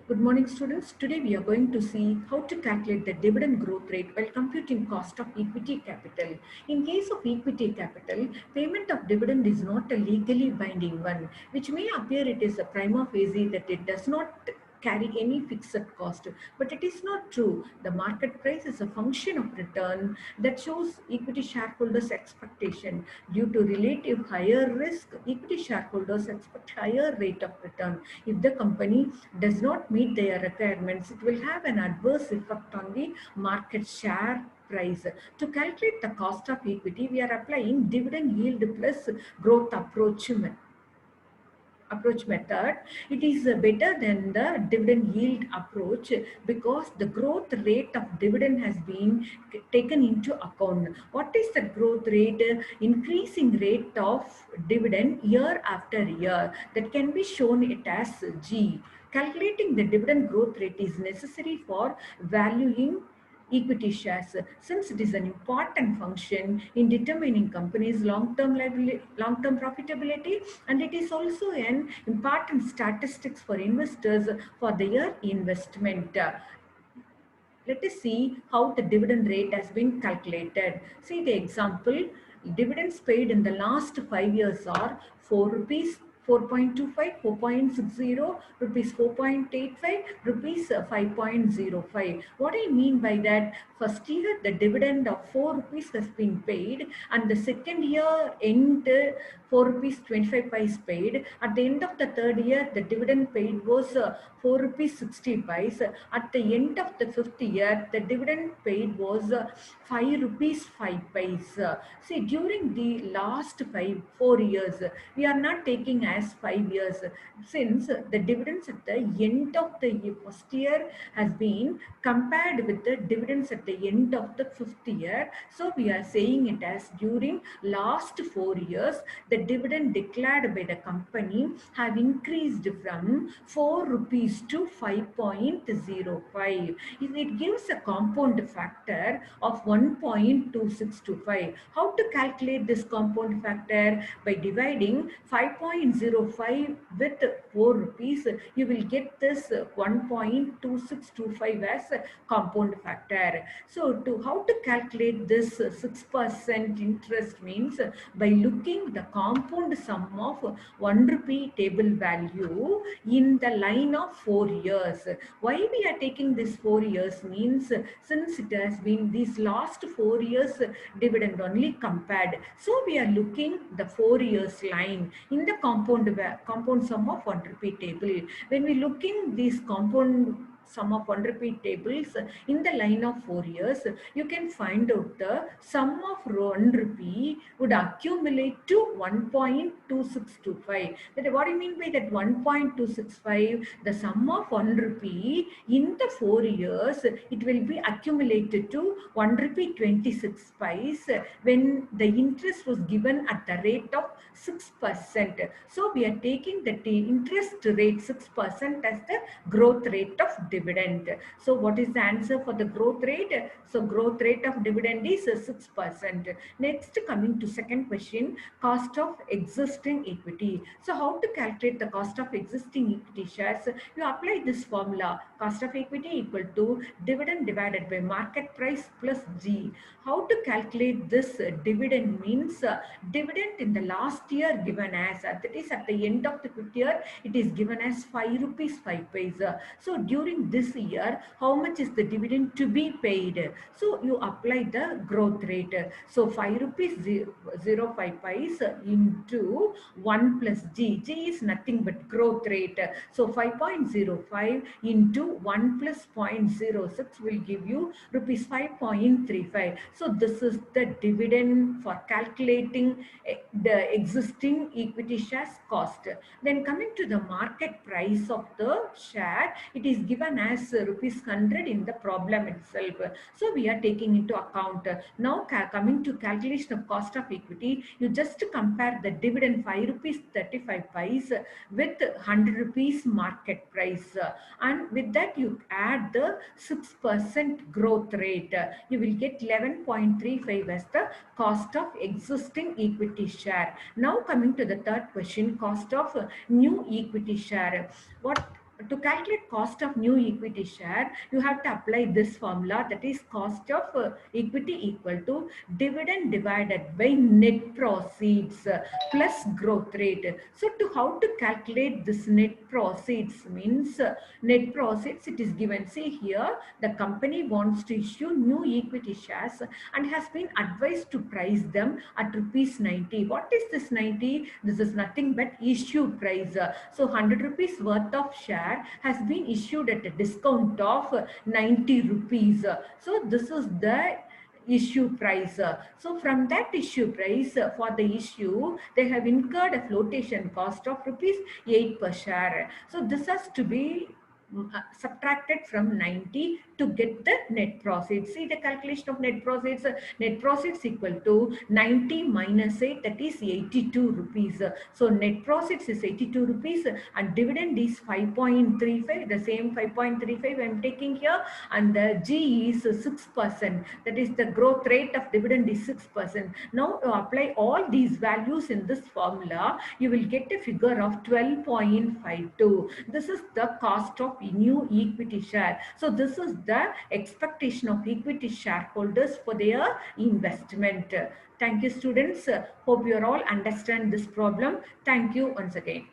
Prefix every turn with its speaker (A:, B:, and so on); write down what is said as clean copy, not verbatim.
A: Good morning, students. Today we are going to see how to calculate the dividend growth rate while computing cost of equity capital. In case of equity capital, payment of dividend is not a legally binding one, which may appear it is a prima facie that it does not carry any fixed cost, but it is not true. The market price is a function of return that shows equity shareholders expectation. Due to relative higher risk, equity shareholders expect higher rate of return. If the company does not meet their requirements, it will have an adverse effect on the market share price. To calculate the cost of equity, we are applying dividend yield plus growth approach method. It is better than the dividend yield approach because the growth rate of dividend has been taken into account. What is the growth rate? Increasing rate of dividend year after year, that can be shown it as G. Calculating the dividend growth rate is necessary for valuing equity shares, since it is an important function in determining companies long-term profitability, and it is also an important statistics for investors for their investment. Let us see how the dividend rate has been calculated. See the example. Dividends paid in the last 5 years are 4 rupees, 4.25, 4.60, rupees 4.85, rupees 5.05. What I mean by that, first year the dividend of 4 rupees has been paid, and the second year end 4 rupees 25 paise paid. At the end of the third year, the dividend paid was 4 rupees 60 paise. At the end of the fifth year, the dividend paid was 5 rupees 5 paise. See, during the last 4 years, we are not taking as 5 years, since the dividends at the end of the first year has been compared with the dividends at the end of the fifth year. So we are saying it as during last 4 years, the dividend declared by the company have increased from 4 rupees to 5.05. It gives a compound factor of 1.2625. How to calculate this compound factor? By dividing 5.05 with 4 rupees, you will get this 1.2625 as a compound factor. So to how to calculate this 6% interest means by looking the compound sum of 1 rupee table value in the line of 4 years. Why we are taking this 4 years means, since it has been these last 4 years dividend only compared, so we are looking the 4 years line in the compound sum of 1 rupee table. When we looking these compound sum of 1 rupee tables in the line of 4 years, you can find out the sum of 1 rupee would accumulate to 1.2625. That what do you mean by that 1.265? The sum of 1 rupee in the 4 years, it will be accumulated to 1 rupee 26 paise when the interest was given at the rate of 6%. So we are taking the interest rate 6% as the growth rate of dividend. So what is the answer for the growth rate? So growth rate of dividend is 6%. Next, coming to second question, cost of existing equity. So how to calculate the cost of existing equity shares? You apply this formula, cost of equity equal to dividend divided by market price plus G. How to calculate this dividend means, dividend in the last year given as, that is at the end of the fifth year, it is given as 5 rupees 5 paise. So during this year, how much is the dividend to be paid? So you apply the growth rate. So 5 rupees 05 paise into 1 plus G. G is nothing but growth rate. So 5.05 into 1 plus 0.06 will give you rupees 5.35. So this is the dividend for calculating the existing equity shares cost. Then coming to the market price of the share, it is given as rupees 100 in the problem itself. So we are taking into account. Now coming to calculation of cost of equity, you just compare the dividend 5 rupees 35 paise with 100 rupees market price, and with that you add the 6% growth rate. You will get 11.35 as the cost of existing equity share. Now coming to the third question, cost of new equity share. What to calculate cost of new equity share, you have to apply this formula, that is cost of equity equal to dividend divided by net proceeds plus growth rate. So to how to calculate this net proceeds means net proceeds, it is given. See here, the company wants to issue new equity shares and has been advised to price them at rupees 90. What is this 90? This is nothing but issue price. So 100 rupees worth of share has been issued at a discount of 90 rupees. So this is the issue price. So from that issue price, for the issue, they have incurred a flotation cost of rupees 8 per share. So this has to be subtracted from 90 to get the net proceeds. See the calculation of net proceeds. Net proceeds equal to 90 minus 8, that is 82 rupees. So net proceeds is 82 rupees and dividend is 5.35. The same 5.35 I am taking here, and the G is 6%. That is the growth rate of dividend is 6%. Now to apply all these values in this formula, you will get a figure of 12.52. This is the cost of new equity share. So this is the expectation of equity shareholders for their investment. Thank you, students. Hope you all understand this problem. Thank you once again.